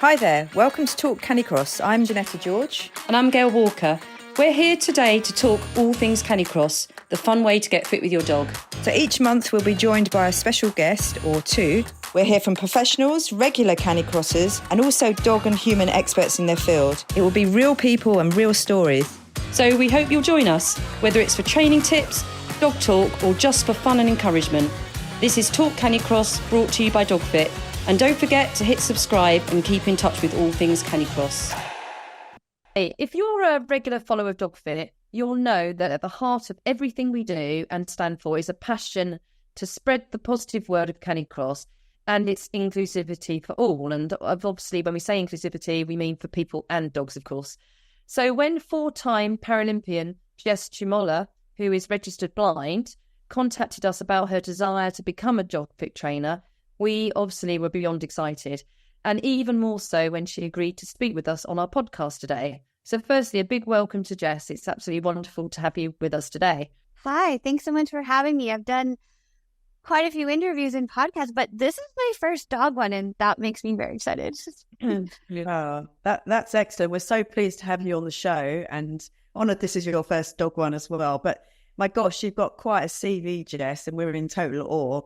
Hi there, welcome to Talk Canicross. I'm Janetta George. And I'm Gail Walker. We're here today to talk all things Canicross, the fun way to get fit with your dog. So each month we'll be joined by a special guest or two. We'll hear from professionals, regular Canicrossers, and also dog and human experts in their field. It will be real people and real stories. So we hope you'll join us, whether it's for training tips, dog talk, or just for fun and encouragement. This is Talk Canicross, brought to you by DogFit. And don't forget to hit subscribe and keep in touch with all things Canicross. Hey, if you're a regular follower of DogFit, you'll know that at the heart of everything we do and stand for is a passion to spread the positive word of Canicross and its inclusivity for all. And obviously, when we say inclusivity, we mean for people and dogs, of course. So when 4-time Paralympian Jess Tuomela, who is registered blind, contacted us about her desire to become a DogFit trainer, we obviously were beyond excited, and even more so when she agreed to speak with us on our podcast today. So firstly, a big welcome to Jess. It's absolutely wonderful to have you with us today. Hi, thanks so much for having me. I've done quite a few interviews and podcasts, but this is my first dog one, and that makes me very excited. Oh, that's excellent. We're so pleased to have you on the show, and honoured this is your first dog one as well. But my gosh, you've got quite a CV, Jess, and we're in total awe.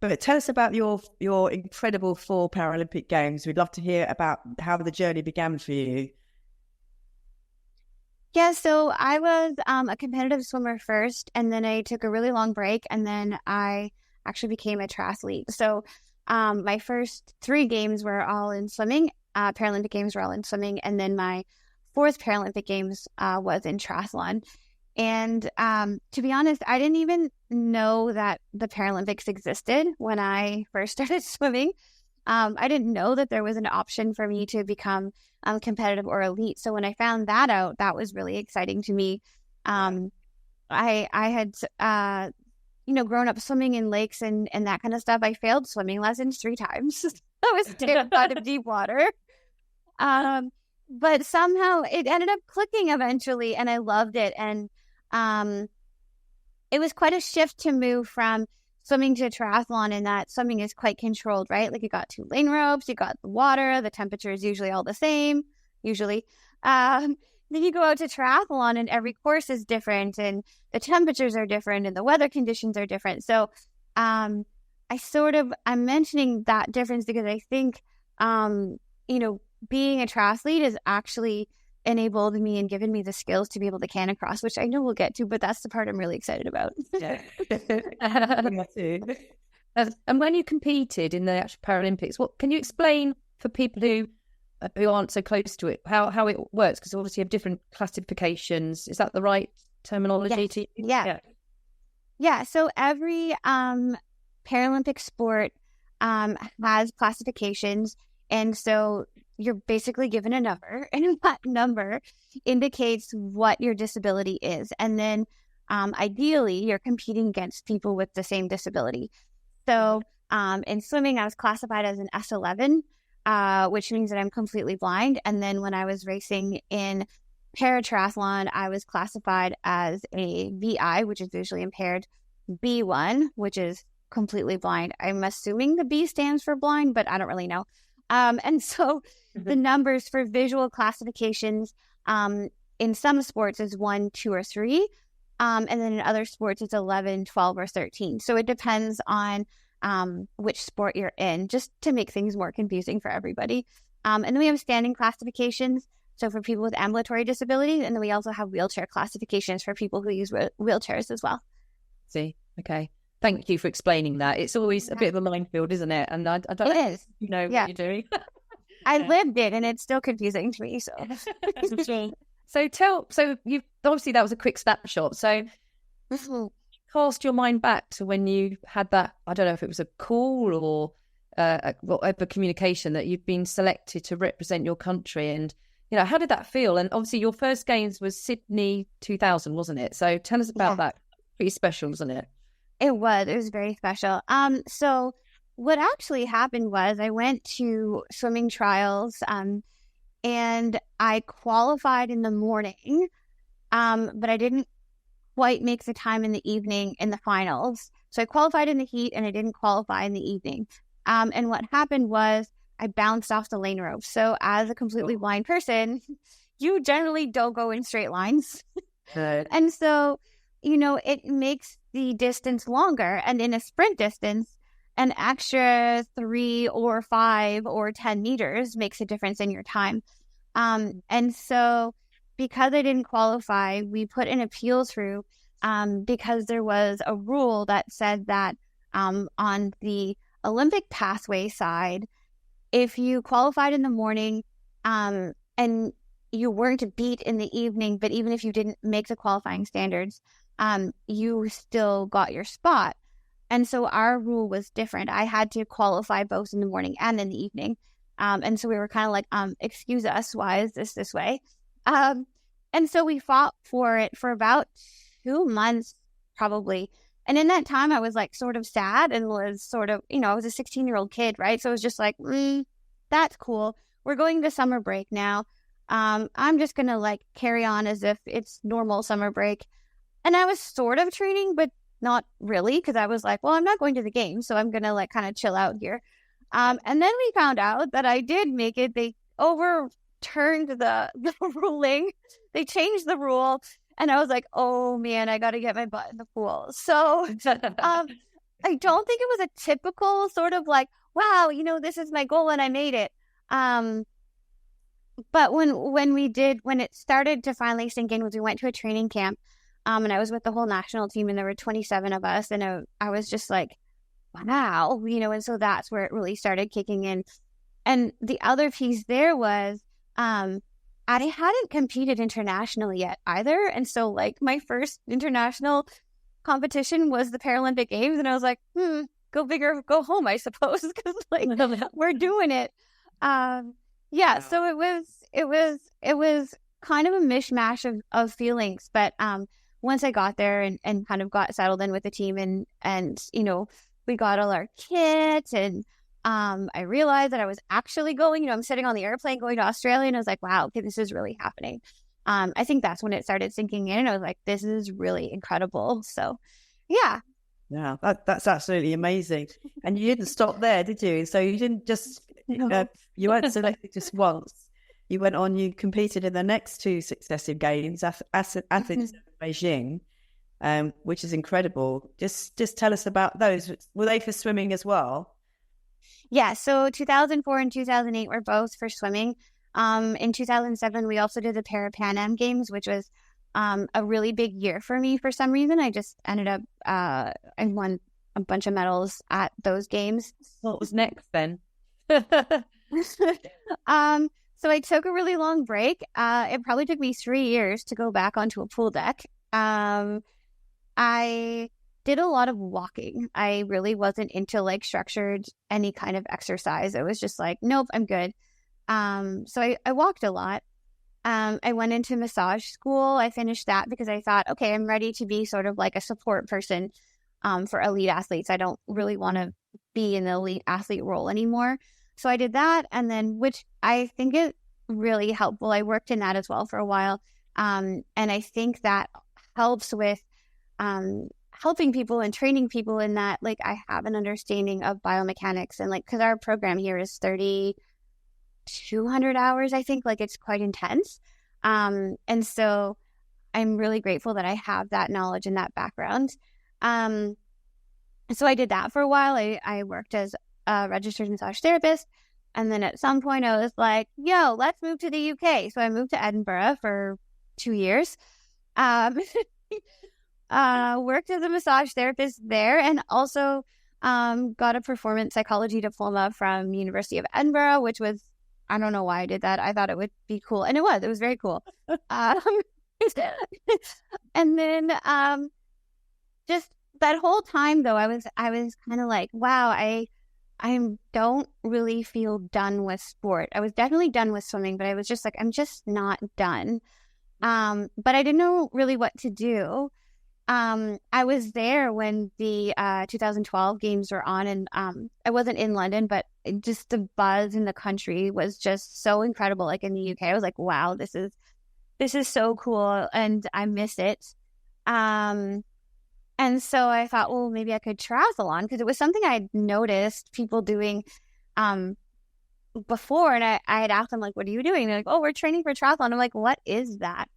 But tell us about your incredible 4 Paralympic Games. We'd love to hear about how the journey began for you. Yeah, so I was a competitive swimmer first, and then I took a really long break, and then I actually became a triathlete. So my first 3 games were all in swimming. Paralympic Games were all in swimming, and then my 4th Paralympic Games was in triathlon. And to be honest, I didn't even know that the Paralympics existed when I first started swimming. I didn't know that there was an option for me to become competitive or elite. So when I found that out, that was really exciting to me. I had, grown up swimming in lakes and that kind of stuff. I failed swimming lessons 3 times. I was terrified of deep water. But somehow it ended up clicking eventually, and I loved it. And it was quite a shift to move from swimming to triathlon, in that swimming is quite controlled, right? Like you got 2 lane ropes, you got the water, the temperature is usually all the same, usually. Then you go out to triathlon and every course is different, and the temperatures are different, and the weather conditions are different. So I'm mentioning that difference because I think, being a triathlete has actually enabled me and given me the skills to be able to Canicross, which I know we'll get to, but that's the part I'm really excited about. Yeah. And when you competed in the actual Paralympics, what can you explain for people who aren't so close to it, how it works? Because obviously you have different classifications. Is that the right terminology to use? Yeah. So every Paralympic sport has classifications, and so you're basically given a number, and that number indicates what your disability is. And then ideally, you're competing against people with the same disability. So in swimming, I was classified as an S11, which means that I'm completely blind. And then when I was racing in paratriathlon, I was classified as a VI, which is visually impaired, B1, which is completely blind. I'm assuming the B stands for blind, but I don't really know. And so the numbers for visual classifications in some sports is 1, 2, or 3. And then in other sports, it's 11, 12, or 13. So it depends on which sport you're in, just to make things more confusing for everybody. And then we have standing classifications. So for people with ambulatory disabilities, and then we also have wheelchair classifications for people who use wheelchairs as well. See, okay. Thank you for explaining that. It's always a bit of a minefield, isn't it? And I don't know if you know what you're doing. I lived it, and it's still confusing to me. So, so you obviously that was a quick snapshot. So cast your mind back to when you had that. I don't know if it was a call or whatever communication that you've been selected to represent your country, and how did that feel? And obviously your first games was Sydney 2000, wasn't it? So tell us about that. Pretty special, wasn't it? It was very special. So what actually happened was I went to swimming trials and I qualified in the morning, but I didn't quite make the time in the evening in the finals. So I qualified in the heat and I didn't qualify in the evening. And what happened was I bounced off the lane rope. So as a completely blind person, you generally don't go in straight lines. Good. And so, you know, it makes the distance longer. And in a sprint distance, an extra 3 or 5 or 10 meters makes a difference in your time. And so because I didn't qualify, we put an appeal through because there was a rule that said that on the Olympic pathway side, if you qualified in the morning and you weren't beat in the evening, but even if you didn't make the qualifying standards, you still got your spot. And so our rule was different. I had to qualify both in the morning and in the evening. And so we were kind of like, excuse us, why is this way? And so we fought for it for about 2 months, probably. And in that time, I was like sort of sad and was sort of, you know, I was a 16-year-old kid, right? So it was just like, that's cool. We're going to summer break now. I'm just going to like carry on as if it's normal summer break. And I was sort of training, but not really, because I was like, well, I'm not going to the game, so I'm going to like kind of chill out here. And then we found out that I did make it. They overturned the ruling. They changed the rule. And I was like, oh man, I got to get my butt in the pool. So I don't think it was a typical sort of like, wow, you know, this is my goal and I made it. But when it started to finally sink in was we went to a training camp and I was with the whole national team and there were 27 of us. And I was just like, wow, you know, and so that's where it really started kicking in. And the other piece there was, I hadn't competed internationally yet either. And so like my first international competition was the Paralympic Games. And I was like, go big or go home, I suppose, because like we're doing it. Yeah. So it was kind of a mishmash of feelings. But once I got there and kind of got settled in with the team and, you know, we got all our kit and I realized that I was actually going, you know, I'm sitting on the airplane going to Australia and I was like, wow, okay, this is really happening. I think that's when it started sinking in and I was like, this is really incredible. So, yeah. Yeah, that's absolutely amazing. And you didn't stop there, did you? So you didn't just, you weren't selected just once. You went on, you competed in the next 2 successive games, Athens and Beijing, which is incredible. Just tell us about those. Were they for swimming as well? Yeah, so 2004 and 2008 were both for swimming. In 2007, we also did the Pan Am Games, which was a really big year for me for some reason. I just ended up, I won a bunch of medals at those games. What was next then? So I took a really long break. It probably took me 3 years to go back onto a pool deck. I did a lot of walking. I really wasn't into like structured any kind of exercise. It was just like, nope, I'm good. So I walked a lot. I went into massage school. I finished that because I thought, okay, I'm ready to be sort of like a support person for elite athletes. I don't really want to be in the elite athlete role anymore. So I did that. And then, which I think is really helpful. I worked in that as well for a while. And I think that helps with helping people and training people in that, like, I have an understanding of biomechanics and like, because our program here is 3,200 hours, I think, like it's quite intense. And so I'm really grateful that I have that knowledge and that background. So I did that for a while. I worked as a registered massage therapist. And then at some point I was like, yo, let's move to the UK. So I moved to Edinburgh for 2 years. Worked as a massage therapist there and also got a performance psychology diploma from University of Edinburgh, which was, I don't know why I did that. I thought it would be cool. And it was very cool. And then just that whole time though, I was kind of like, wow, I don't really feel done with sport. I was definitely done with swimming, but I was just like, I'm just not done. But I didn't know really what to do. I was there when the 2012 games were on and I wasn't in London, but just the buzz in the country was just so incredible. Like in the UK, I was like, wow, this is so cool and I miss it. And so I thought, well, maybe I could triathlon because it was something I'd noticed people doing before, and I had asked them, like, what are you doing? They're like, oh, we're training for triathlon. I'm like, what is that?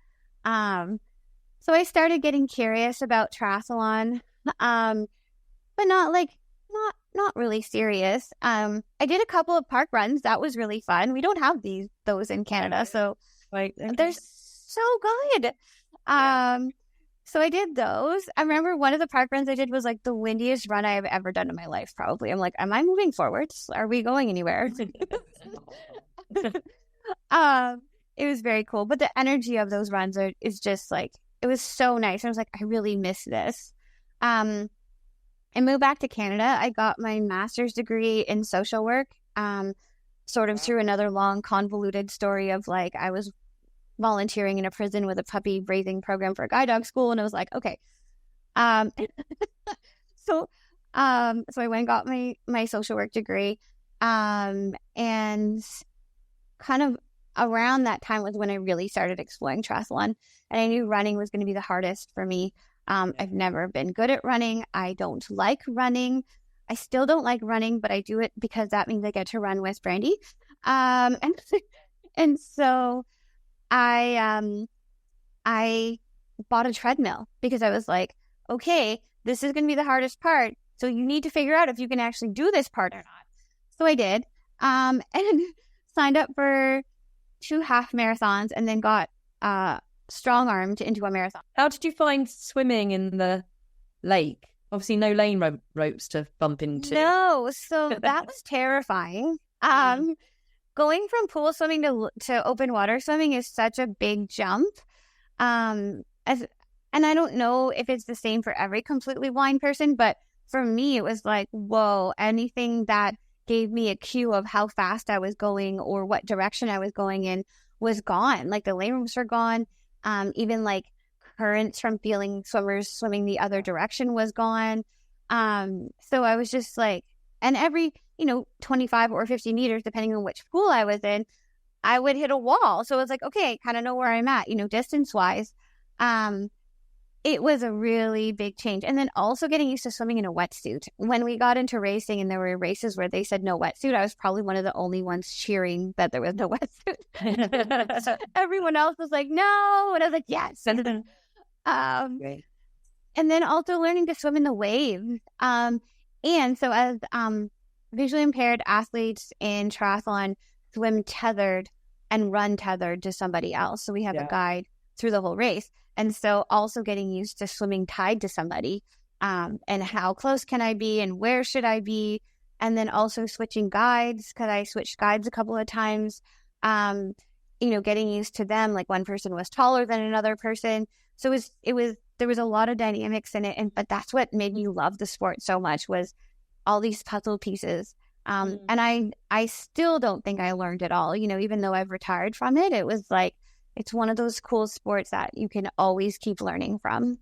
So I started getting curious about triathlon, but not really serious. I did a couple of park runs. That was really fun. We don't have those in Canada, so they're so good. So I did those. I remember one of the park runs I did was like the windiest run I have ever done in my life, probably. I'm like, am I moving forwards? Are we going anywhere? It was very cool. But the energy of those runs is just like, it was so nice. I was like, I really miss this. I moved back to Canada. I got my master's degree in social work, sort of through another long, convoluted story of like, I was volunteering in a prison with a puppy raising program for a guide dog school. And I was like, okay. So I went and got my social work degree. And kind of around that time was when I really started exploring triathlon. And I knew running was going to be the hardest for me. I've never been good at running. I don't like running. I still don't like running, but I do it because that means I get to run with Brandy. And so I bought a treadmill because I was like, okay, this is going to be the hardest part. So you need to figure out if you can actually do this part or not. So I did, and signed up for 2 half marathons and then got strong-armed into a marathon. How did you find swimming in the lake? Obviously no lane ropes to bump into. No, so that was terrifying. Going from pool swimming to open water swimming is such a big jump. And I don't know if it's the same for every completely blind person, but for me, it was like, whoa, anything that gave me a cue of how fast I was going or what direction I was going in was gone. Like the lane ropes were gone. Even like currents from feeling swimmers swimming the other direction was gone. So I was just like, and every 25 or 50 meters, depending on which pool I was in, I would hit a wall. So it was like, okay, kind of know where I'm at, distance wise. It was a really big change. And then also getting used to swimming in a wetsuit. When we got into racing and there were races where they said no wetsuit, I was probably one of the only ones cheering that there was no wetsuit. Everyone else was like, no. And I was like, yes. And then also learning to swim in the waves. And so as visually impaired athletes in triathlon swim tethered and run tethered to somebody else. So we have a guide through the whole race. And so also getting used to swimming tied to somebody, and how close can I be and where should I be? And then also switching guides, because I switched guides a couple of times, getting used to them. Like one person was taller than another person. So there was a lot of dynamics in it. But that's what made me love the sport so much, was all these puzzle pieces. And I still don't think I learned it all, even though I've retired from it. It was like, it's one of those cool sports that you can always keep learning from.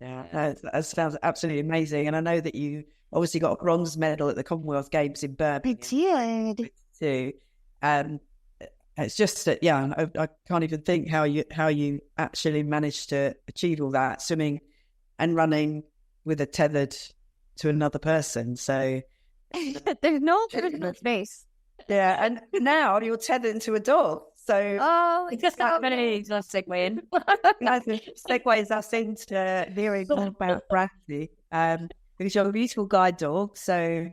Yeah, that sounds absolutely amazing. And I know that you obviously got a bronze medal at the Commonwealth Games in Birmingham. I did. Too. It's just that, I can't even think how you actually managed to achieve all that, swimming and running with a tethered to another person. So there's no personal space. Yeah, and now you're tethered to a dog. So it's so many segueing. Segues us into hearing more about Brandy, because you're a beautiful guide dog. So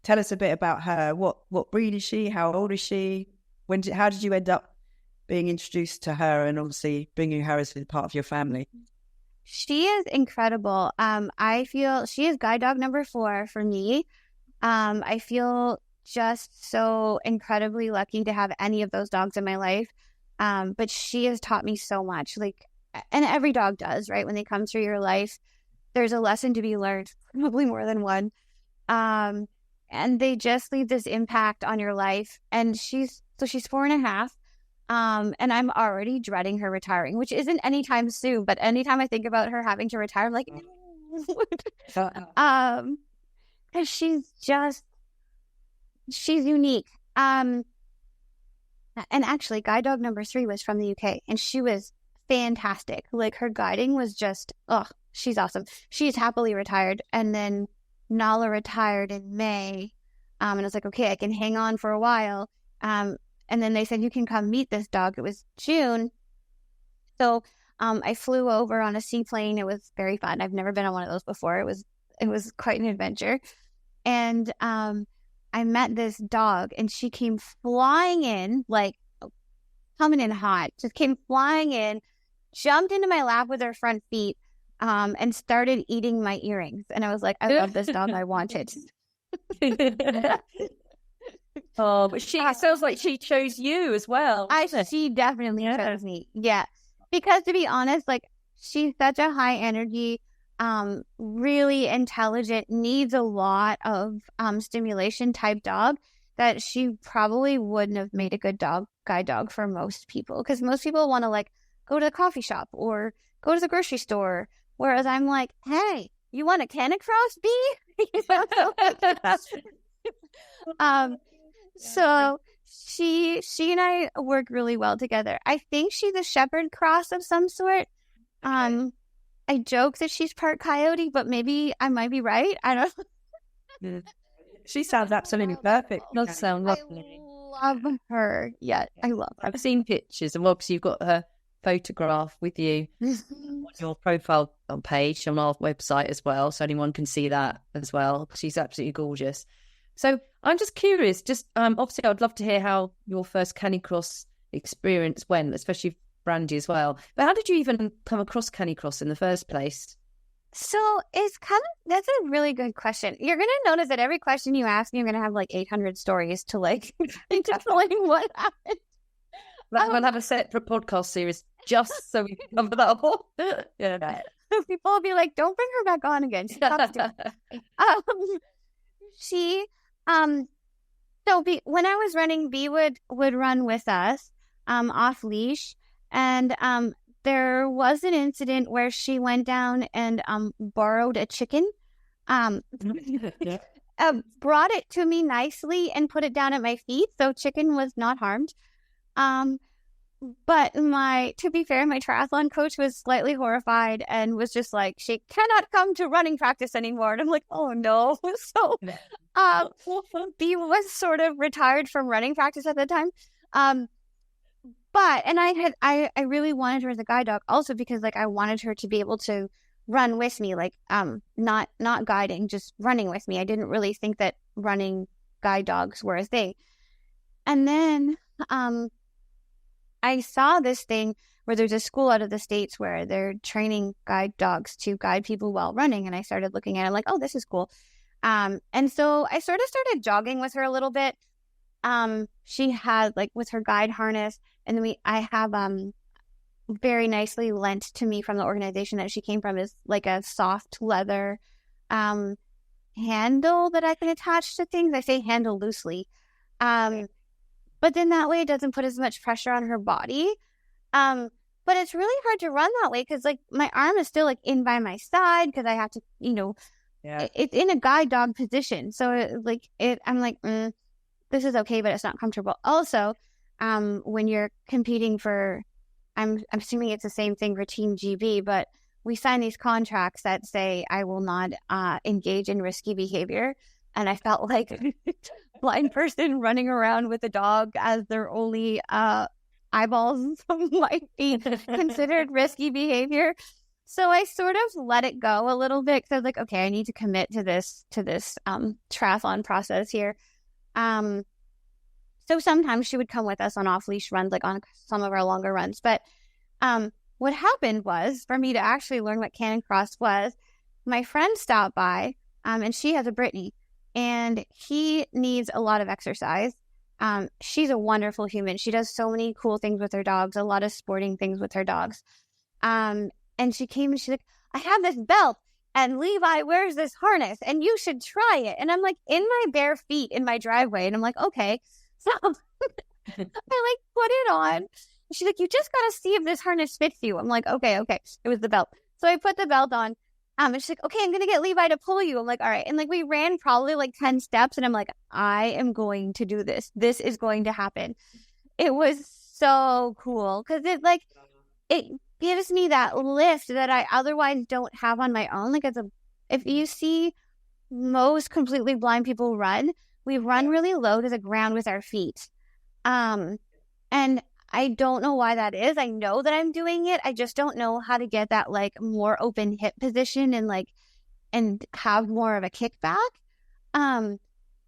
tell us a bit about her. What breed is she? How old is she? How did you end up being introduced to her, and obviously bringing her as part of your family? She is incredible. I feel she is guide dog number 4 for me. I feel just so incredibly lucky to have any of those dogs in my life. But she has taught me so much, and every dog does, right? When they come through your life, there's a lesson to be learned, probably more than one. And they just leave this impact on your life. And she's 4.5. And I'm already dreading her retiring, which isn't anytime soon, but anytime I think about her having to retire, I'm like, because she's unique. And actually guide dog number 3 was from the UK, and she was fantastic. Like her guiding was just, she's awesome. She's happily retired. And then Nala retired in May. And I was like, okay, I can hang on for a while. And then they said, you can come meet this dog. It was June. So I flew over on a seaplane. It was very fun. I've never been on one of those before. It was quite an adventure. And I met this dog, and she came flying in, like coming in hot, just came flying in, jumped into my lap with her front feet, and started eating my earrings. And I was like, I love this dog. I want it. Oh, but it sounds like she chose you as well. She definitely chose me. Yeah. Because to be honest, like, she's such a high energy, really intelligent, needs a lot of stimulation type dog, that she probably wouldn't have made a good guide dog for most people. Because most people want to like go to the coffee shop or go to the grocery store. Whereas I'm like, hey, you want a Canicross bee? So she and I work really well together. I think she's a shepherd cross of some sort. I joke that she's part coyote, but maybe I might be right. I don't know. She sounds absolutely perfect. Does sound lovely. I love her. Yeah, I love her. I've seen pictures, and obviously you've got her photograph with you on your profile page on our website as well, so anyone can see that as well. She's absolutely gorgeous. So I'm just curious, obviously I'd love to hear how your first Canicross experience went, especially Brandy as well. But how did you even come across Canicross in the first place? So that's a really good question. You're going to notice that every question you ask me, you're going to have like 800 stories to like explain what happened. We'll have a separate podcast series just so we can cover that all. Yeah. People will be like, don't bring her back on again. When I was running, Bee would run with us off leash, and there was an incident where she went down and borrowed a chicken, brought it to me nicely and put it down at my feet, so chicken was not harmed. But to be fair, my triathlon coach was slightly horrified and was just like, she cannot come to running practice anymore. And I'm like, oh no. So Bee was sort of retired from running practice at the time. But I really wanted her as a guide dog also because like I wanted her to be able to run with me, like not guiding, just running with me. I didn't really think that running guide dogs were a thing. And then I saw this thing where there's a school out of the States where they're training guide dogs to guide people while running. And I started looking at it like, oh, this is cool. And so I sort of started jogging with her a little bit. She had like with her guide harness, and then I have very nicely lent to me from the organization that she came from is like a soft leather handle that I can attach to things. I say handle loosely. But then that way it doesn't put as much pressure on her body. But it's really hard to run that way because like my arm is still like in by my side because I have to, it's in a guide dog position. So I'm like, this is okay, but it's not comfortable. Also, when you're competing for, I'm assuming it's the same thing for Team GB, but we sign these contracts that say I will not engage in risky behavior. And I felt like a blind person running around with a dog as their only eyeballs might be considered risky behavior. So I sort of let it go a little bit because I was like, okay, I need to commit to this triathlon process here. So sometimes she would come with us on off-leash runs, like on some of our longer runs. But what happened was, for me to actually learn what Canicross was, my friend stopped by, and she has a Brittany. And he needs a lot of exercise. She's a wonderful human. She does so many cool things with her dogs, a lot of sporting things with her dogs. And she came and she's like, I have this belt and Levi wears this harness and you should try it. And I'm like in my bare feet in my driveway. And I'm like, okay. So I like put it on. And she's like, you just got to see if this harness fits you. I'm like, okay. It was the belt. So I put the belt on. And she's like, okay, I'm going to get Levi to pull you. I'm like, all right. And like, we ran probably like 10 steps and I'm like, I am going to do this. This is going to happen. It was so cool because it gives me that lift that I otherwise don't have on my own. Like if you see most completely blind people run, we run really low to the ground with our feet. And I don't know why that is. I know that I'm doing it. I just don't know how to get that like more open hip position and have more of a kickback.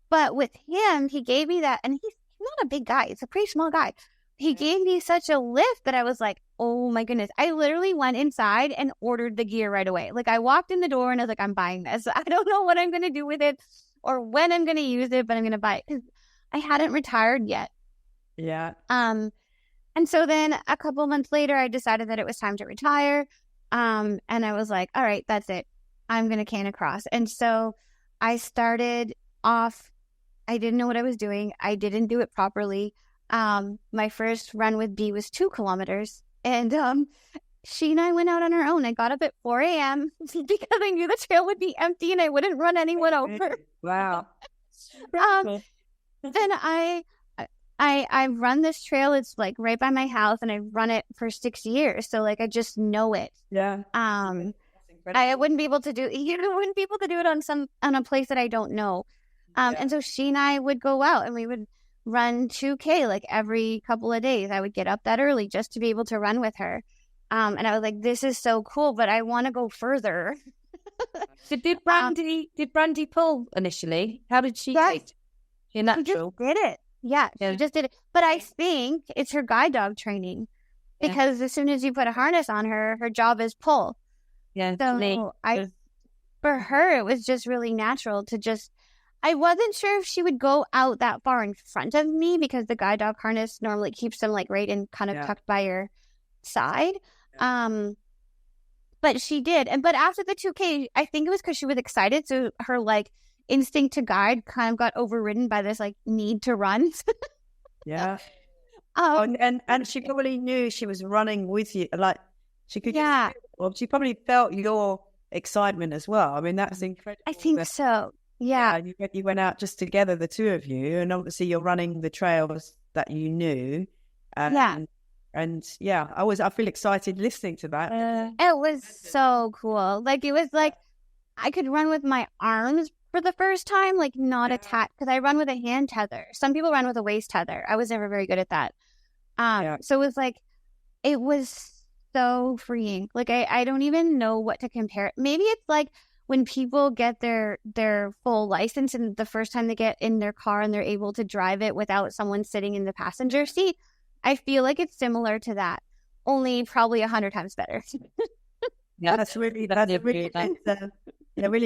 But with him, he gave me that, and he's not a big guy. It's a pretty small guy. He gave me such a lift that I was like, oh my goodness. I literally went inside and ordered the gear right away. Like I walked in the door and I was like, I'm buying this. I don't know what I'm going to do with it or when I'm going to use it, but I'm going to buy it because I hadn't retired yet. Yeah. And so then a couple months later, I decided that it was time to retire. And I was like, all right, that's it. I'm going to Canicross. And so I started off, I didn't know what I was doing. I didn't do it properly. My first run with B was 2 kilometers. And she and I went out on our own. I got up at 4 a.m. because I knew the trail would be empty and I wouldn't run anyone over. Wow. Then I've run this trail. It's like right by my house, and I've run it for 6 years. So like I just know it. Yeah. I wouldn't be able to do it on a place that I don't know. And so she and I would go out and we would run 2K like every couple of days. I would get up that early just to be able to run with her. And I was like, this is so cool, but I want to go further. So did Brandy pull initially? How did she take your natural? She just did it. Yeah, she just did it. But I think it's her guide dog training because as soon as you put a harness on her, her job is pull. Yeah. So for her, it was just really natural to just, I wasn't sure if she would go out that far in front of me because the guide dog harness normally keeps them like right in kind of tucked by your side. But she did. But after the 2K, I think it was because she was excited. So her like instinct to guide kind of got overridden by this like need to run. Yeah. And she probably knew she was running with you. Like she could. Yeah. Well, she probably felt your excitement as well. I mean, that's incredible. I think so. Yeah. You went out just together, the two of you, and obviously you're running the trails that you knew. And yeah, I feel excited listening to that. It was so cool. Like, it was like I could run with my arms for the first time, like not attached, because I run with a hand tether. Some people run with a waist tether. I was never very good at that. So it was so freeing. Like, I don't even know what to compare it. Maybe it's like when people get their full license and the first time they get in their car and they're able to drive it without someone sitting in the passenger seat. I feel like it's similar to that, only probably 100 times better. Yeah, that's a really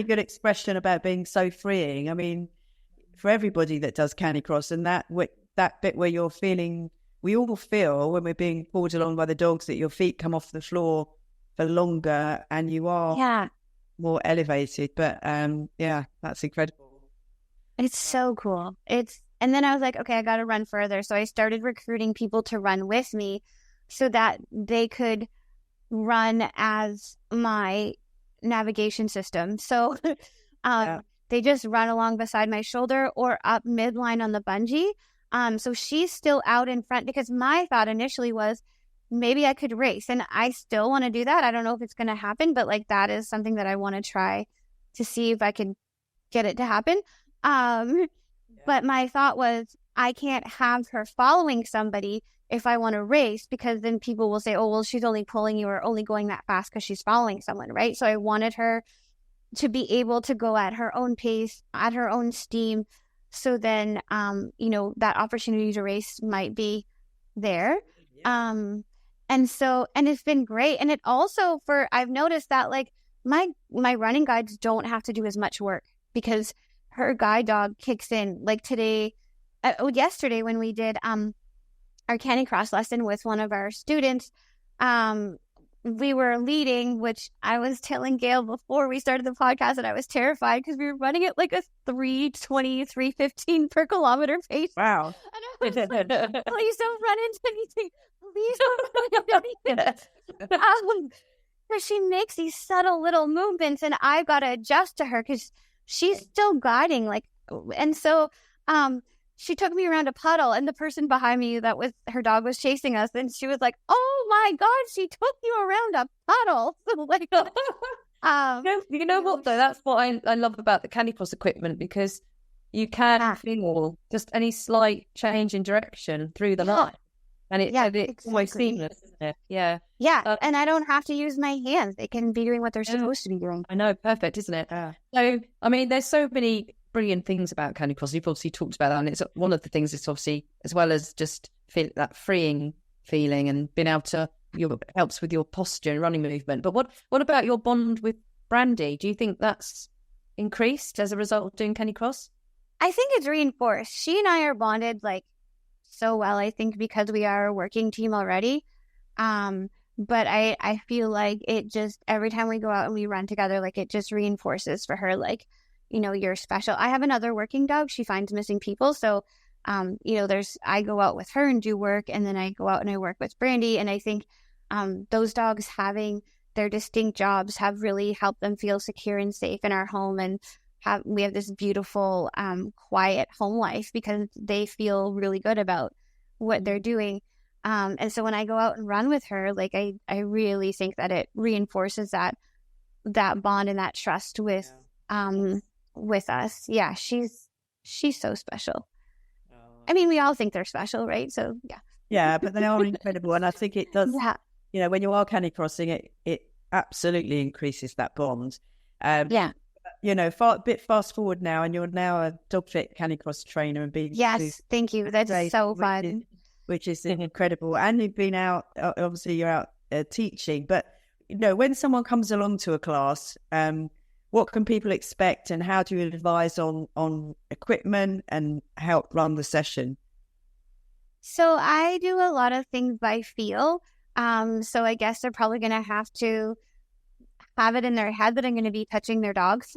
good expression about being so freeing. I mean, for everybody that does Canicross, and that bit where you're feeling, we all feel when we're being pulled along by the dogs that your feet come off the floor for longer and you are more elevated. But that's incredible. It's so cool. And then I was like, okay, I got to run further. So I started recruiting people to run with me so that they could run as my navigation system. So they just run along beside my shoulder or up midline on the bungee. So she's still out in front because my thought initially was maybe I could race, and I still want to do that. I don't know if it's going to happen, but like that is something that I want to try to see if I can get it to happen. But my thought was I can't have her following somebody if I want to race, because then people will say, oh, well, she's only pulling you or only going that fast because she's following someone, right? So I wanted her to be able to go at her own pace, at her own steam. So then, that opportunity to race might be there. Yeah. And it's been great. And it also I've noticed that like my running guides don't have to do as much work because her guide dog kicks in. Like yesterday when we did our Canicross lesson with one of our students, we were leading, which I was telling Gail before we started the podcast, and I was terrified because we were running at like a 3:20, 3:15 per kilometer pace. Wow. And I was like, please don't run into anything. Please don't run into anything. Because she makes these subtle little movements, and I've got to adjust to her because she's still guiding. Like, and so she took me around a puddle, and the person behind me that was her dog was chasing us, and she was like, "Oh my God, she took you around a puddle!" So like, you know what though? That's what I love about the Canicross equipment, because you can feel just any slight change in direction through the line. And it's exactly. almost seamless, isn't it? Yeah. Yeah, and I don't have to use my hands. They can be doing what they're supposed to be doing. I know, perfect, isn't it? So, I mean, there's so many brilliant things about Canicross. You've obviously talked about that, and it's one of the things is obviously, as well as just feel that freeing feeling and being able to, helps with your posture and running movement. But what about your bond with Brandy? Do you think that's increased as a result of doing Canicross? I think it's reinforced. She and I are bonded like so well, I think, because we are a working team already. But I feel like it just, every time we go out and we run together, like it just reinforces for her, like, you're special. I have another working dog. She finds missing people. So, I go out with her and do work, and then I go out and I work with Brandy. And I think those dogs having their distinct jobs have really helped them feel secure and safe in our home, and we have this beautiful, quiet home life because they feel really good about what they're doing. And so when I go out and run with her, like I really think that it reinforces that bond and that trust with us. Yeah, she's so special. I mean, we all think they're special, right? So yeah. Yeah, but they are incredible, and I think it does. Yeah. When you are canicrossing, it absolutely increases that bond. A bit fast forward now, and you're now a DogFit Canicross trainer and being thank you. That's so fun. Which is incredible. And you've been out, obviously you're out teaching, but when someone comes along to a class, what can people expect, and how do you advise on equipment and help run the session? So I do a lot of things by feel. So I guess they're probably going to have to have it in their head that I'm going to be touching their dogs.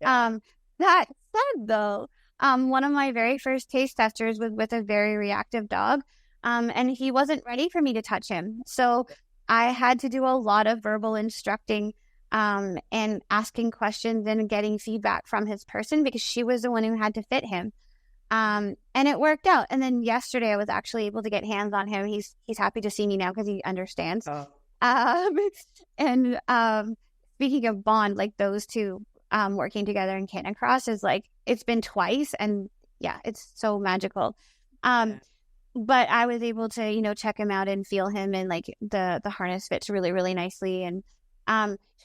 That said, though, one of my very first taste testers was with a very reactive dog, and he wasn't ready for me to touch him. So I had to do a lot of verbal instructing and asking questions and getting feedback from his person, because she was the one who had to fit him. And it worked out. And then yesterday I was actually able to get hands on him. He's happy to see me now because he understands. Speaking of bond, like those two working together in Canicross is like, it's been twice, and yeah, it's so magical. But I was able to, check him out and feel him, and like the harness fits really, really nicely. And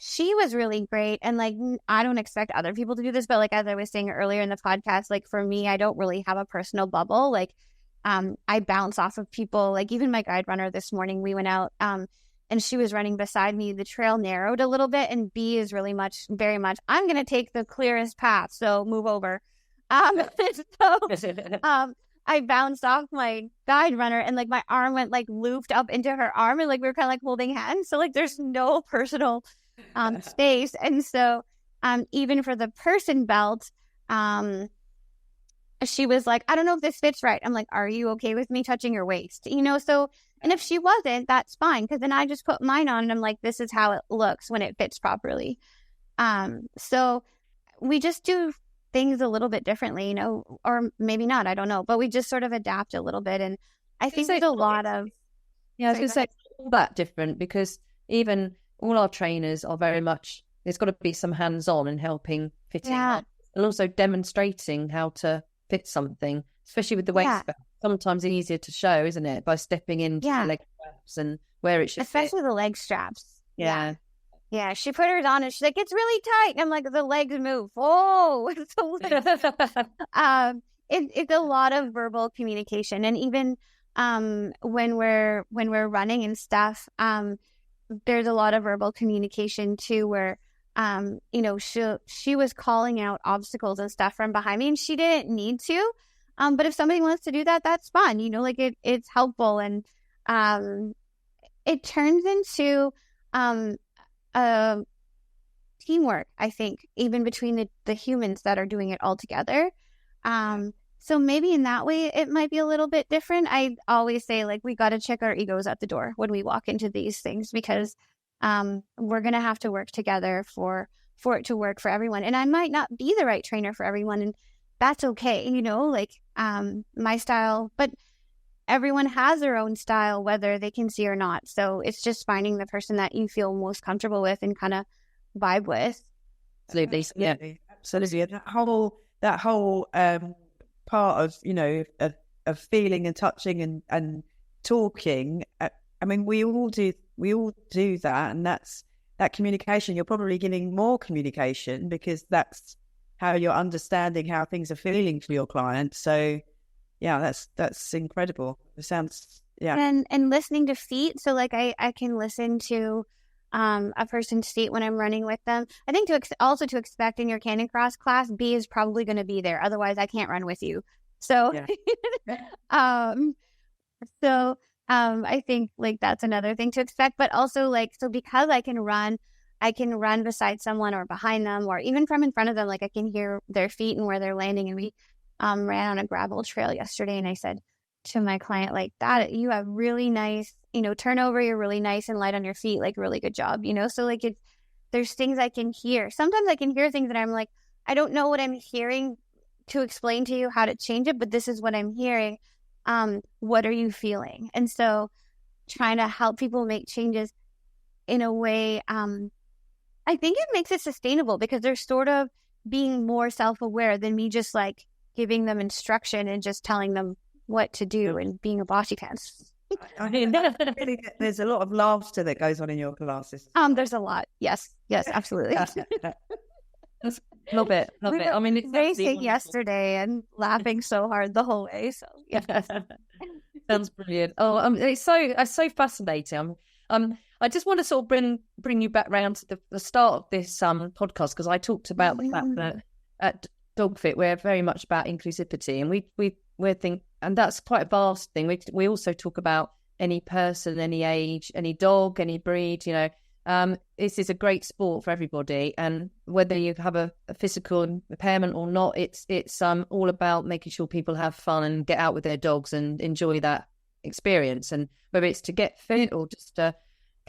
she was really great. And like, I don't expect other people to do this, but like, as I was saying earlier in the podcast, like for me, I don't really have a personal bubble. Like, I bounce off of people. Like even my guide runner this morning, we went out, and she was running beside me. The trail narrowed a little bit, and B is very much, I'm going to take the clearest path, so move over. I bounced off my guide runner, and like my arm went like looped up into her arm, and like we were kind of like holding hands. So like there's no personal space. And so even for the person belt, she was like, I don't know if this fits right. I'm like, are you okay with me touching your waist? So, and if she wasn't, that's fine. Cause then I just put mine on, and I'm like, this is how it looks when it fits properly. So we just do things a little bit differently, or maybe not, I don't know, but we just sort of adapt a little bit. And I think there's a lot of, I was going to say all that different, because even all our trainers are very much, there's got to be some hands-on and helping fitting up, and also demonstrating how to fit something, especially with the waist belt. Sometimes it's easier to show, isn't it, by stepping into the leg straps and where it should especially fit. The leg straps. Yeah, she put hers on and she's like, it's really tight. And I'm like, the legs move. Oh, it's a lot of verbal communication. And even when we're running and stuff, there's a lot of verbal communication too, where she was calling out obstacles and stuff from behind me, and she didn't need to. But if somebody wants to do that, that's fun. It's helpful, and it turns into teamwork, I think, even between the humans that are doing it all together. So maybe in that way, it might be a little bit different. I always say, like, we got to check our egos at the door when we walk into these things, because we're going to have to work together for it to work for everyone. And I might not be the right trainer for everyone, and that's okay, my style, but everyone has their own style, whether they can see or not. So it's just finding the person that you feel most comfortable with and kind of vibe with. Absolutely. Yeah, absolutely. And that whole that whole part of, you know, of feeling and touching and talking. I mean, we all do that, and that's that communication. You're probably getting more communication because that's how you're understanding how things are feeling for your client. So yeah, that's incredible. It sounds, yeah. And listening to feet. So like I can listen to a person's feet when I'm running with them. I think also to expect in your Canicross class, B is probably going to be there. Otherwise I can't run with you. So, Yeah. I think like that's another thing to expect, but also like, so because I can run beside someone or behind them, or even from in front of them, like I can hear their feet and where they're landing. And we ran on a gravel trail yesterday, and I said to my client, like, that you have really nice, you know, turnover, you're really nice and light on your feet, like really good job, you know? So like there's things I can hear. Sometimes I can hear things that I'm like, I don't know what I'm hearing to explain to you how to change it, but this is what I'm hearing. What are you feeling? And so trying to help people make changes in a way, I think it makes it sustainable because they're sort of being more self-aware than me just like giving them instruction and just telling them what to do and being a bossy pants. I mean, there's a lot of laughter that goes on in your classes. There's a lot. Yes, absolutely. Love it. I mean, it's racing yesterday and laughing so hard the whole way. So yeah, sounds brilliant. Oh, it's so fascinating. I just want to sort of bring you back round to the start of this podcast, because I talked about the fact that at DogFit we're very much about inclusivity, and we think, and that's quite a vast thing. We also talk about any person, any age, any dog, any breed. You know, this is a great sport for everybody, and whether you have a physical impairment or not, it's all about making sure people have fun and get out with their dogs and enjoy that experience. And whether it's to get fit or just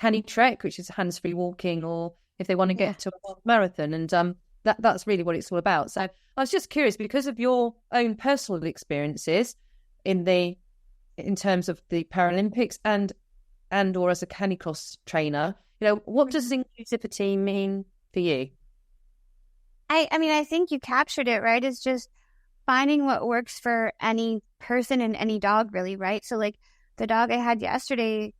Cani Trek, which is hands-free walking, or if they want to get to a marathon, and that's really what it's all about. So I was just curious, because of your own personal experiences in terms of the Paralympics and or as a Canicross trainer, you know, what does inclusivity mean for you? I mean, I think you captured it, right? It's just finding what works for any person and any dog, really, right? So like the dog I had yesterday,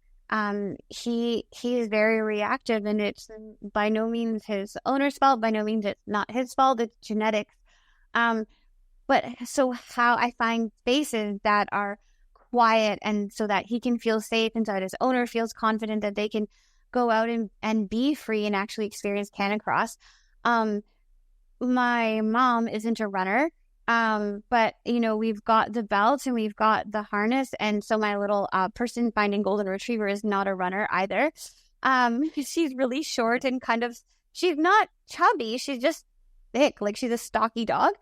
he is very reactive, and it's by no means his owner's fault. By no means it's not his fault. It's genetics. But so how I find spaces that are quiet, and so that he can feel safe, and so that his owner feels confident that they can go out and be free and actually experience Canicross. My mom isn't a runner. But you know, we've got the belt and we've got the harness, and so my little person finding golden retriever is not a runner either. She's really short and she's not chubby, she's just thick, like she's a stocky dog.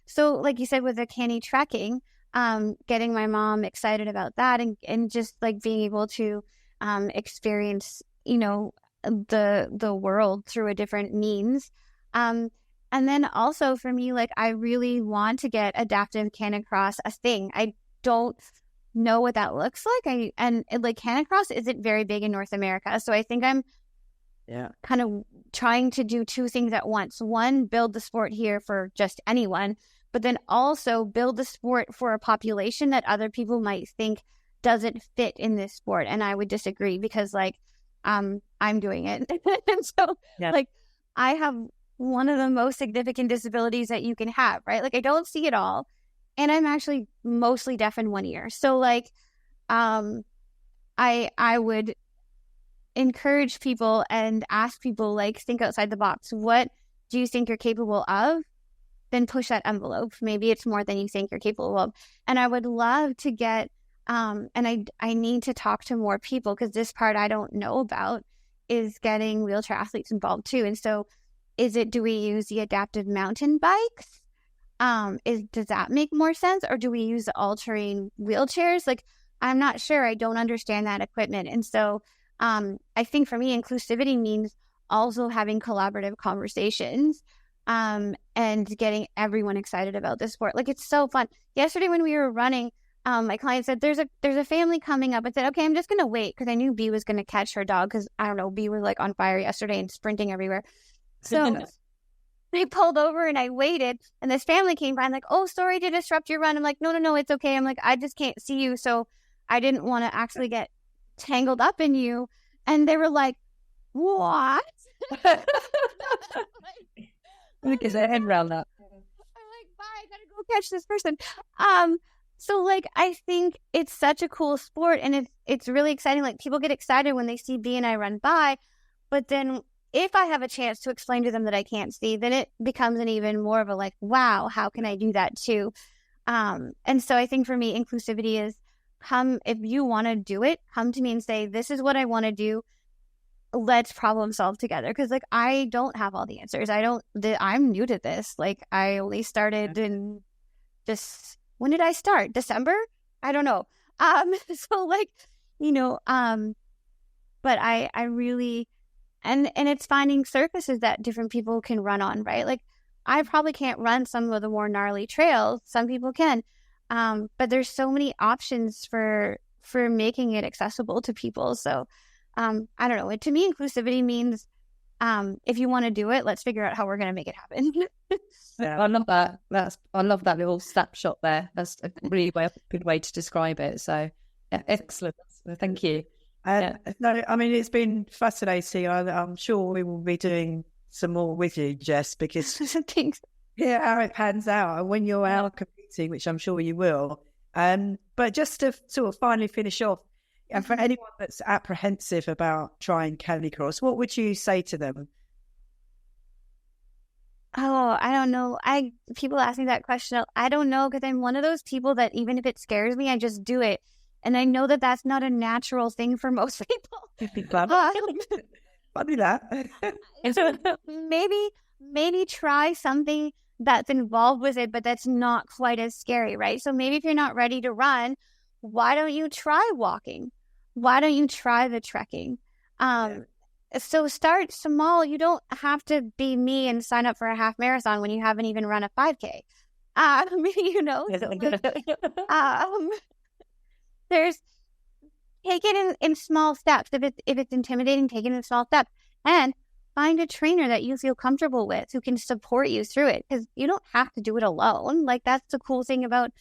So like you said, with the Cani trekking, getting my mom excited about that, and just like being able to experience, you know, the world through a different means. And then also for me, like, I really want to get adaptive Canicross a thing. I don't know what that looks like. Like Canicross isn't very big in North America. So I think I'm kind of trying to do two things at once. One, build the sport here for just anyone, but then also build the sport for a population that other people might think doesn't fit in this sport. And I would disagree, because like, I'm doing it. And so like, I have one of the most significant disabilities that you can have, right? Like, I don't see it all, and I'm actually mostly deaf in one ear. So like, I would encourage people and ask people, like, think outside the box. What do you think you're capable of? Then push that envelope. Maybe it's more than you think you're capable of. And I would love to get, and I need to talk to more people, because this part I don't know about is getting wheelchair athletes involved too. And so do we use the adaptive mountain bikes? Does that make more sense? Or do we use the all-terrain wheelchairs? Like, I'm not sure. I don't understand that equipment. And so I think for me, inclusivity means also having collaborative conversations and getting everyone excited about this sport. Like, it's so fun. Yesterday when we were running, my client said, there's a family coming up. I said, okay, I'm just going to wait, because I knew B was going to catch her dog, because I don't know, B was like on fire yesterday and sprinting everywhere. So I pulled over and I waited, and this family came by. I'm like, oh, sorry to disrupt your run. I'm like, no, it's okay. I'm like, I just can't see you. So I didn't want to actually get tangled up in you. And they were like, what? Get their head around that. I'm like, bye, I gotta go catch this person. So like, I think it's such a cool sport, and it's really exciting. Like, people get excited when they see B and I run by, but then if I have a chance to explain to them that I can't see, then it becomes an even more of a like, wow, how can I do that too? And so I think for me, inclusivity is if you want to do it, come to me and say, this is what I want to do. Let's problem solve together. Cause like, I don't have all the answers. I'm new to this. Like, I only started in when did I start? December? I don't know. So like, but I really, and it's finding surfaces that different people can run on, right? Like, I probably can't run some of the more gnarly trails. Some people can. But there's so many options for making it accessible to people. So, I don't know. To me, inclusivity means, if you want to do it, let's figure out how we're going to make it happen. Yeah, I love that. I love that little snapshot there. That's a really good way to describe it. So, yeah, excellent. Thank you. No, I mean, it's been fascinating. I'm sure we will be doing some more with you, Jess, because how it pans out and when you're out competing, which I'm sure you will. But just to sort of finally finish off, and for anyone that's apprehensive about trying Canicross, what would you say to them? Oh, I don't know. People ask me that question. I don't know, because I'm one of those people that even if it scares me, I just do it. And I know that that's not a natural thing for most people. Funny that. So maybe try something that's involved with it, but that's not quite as scary, right? So maybe if you're not ready to run, why don't you try walking? Why don't you try the trekking? So start small. You don't have to be me and sign up for a half marathon when you haven't even run a 5K. There's take it in small steps. If it's intimidating, take it in small steps, and find a trainer that you feel comfortable with who can support you through it, because you don't have to do it alone. Like, that's the cool thing about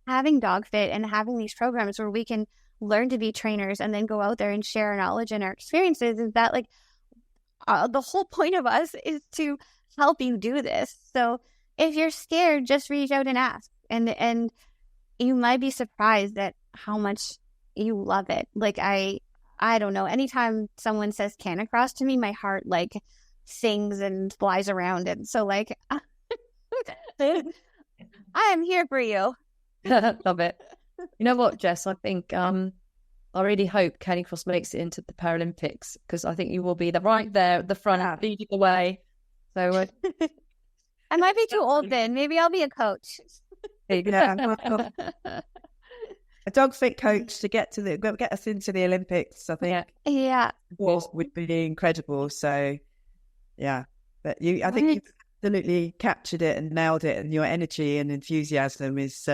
having DogFit and having these programs where we can learn to be trainers and then go out there and share our knowledge and our experiences, is that like the whole point of us is to help you do this. So if you're scared, just reach out and ask, and you might be surprised at how much you love it. Like, I don't know, anytime someone says Canicross to me, my heart like sings and flies around. And so like, I am here for you. Love it. You know what, Jess? I think I really hope Canicross makes it into the Paralympics, because I think you will be right there at the front, leading the way. So I might be too old then. Maybe I'll be a coach. A DogFit coach to get us into the Olympics, I think. Yeah, would be incredible. So, yeah, but I think you've absolutely captured it and nailed it, and your energy and enthusiasm is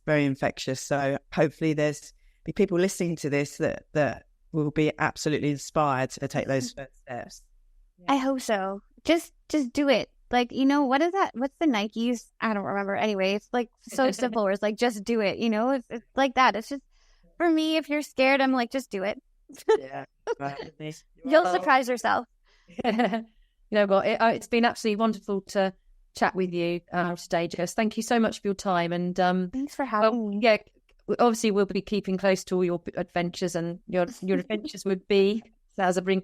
very infectious. So hopefully there's be people listening to this that will be absolutely inspired to take those first steps. I hope so. Just do it. Like, what is that? What's the Nikes? I don't remember. Anyway, it's like so simple. Where it's like, just do it. It's like that. It's just, for me, if you're scared, I'm like, just do it. Yeah. You'll surprise yourself. It's been absolutely wonderful to chat with you today, Jess. Thank you so much for your time. And thanks for having me. Yeah, obviously we'll be keeping close to all your adventures, and your adventures would be as a bring.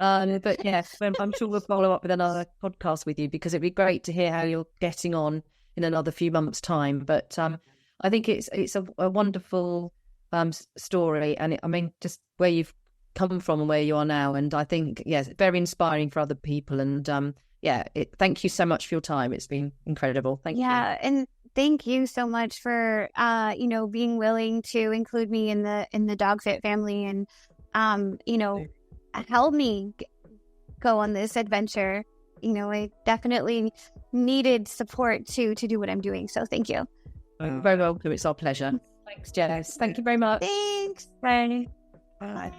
But yes, I'm sure we'll follow up with another podcast with you, because it'd be great to hear how you're getting on in another few months' time. But I think it's a wonderful story, and just where you've come from and where you are now. And I think, yes, very inspiring for other people. And thank you so much for your time. It's been incredible. Thank you. Yeah, and thank you so much for being willing to include me in the DogFit family, and help me go on this adventure. I definitely needed support to do what I'm doing. So thank you. Very welcome. It's our pleasure. Thanks, Jess. Thank you very much. Thanks. Bye. Bye.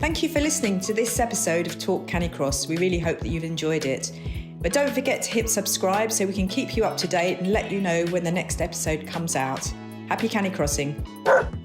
Thank you for listening to this episode of Talk Canicross. We really hope that you've enjoyed it. But don't forget to hit subscribe so we can keep you up to date and let you know when the next episode comes out. Happy canicrossing.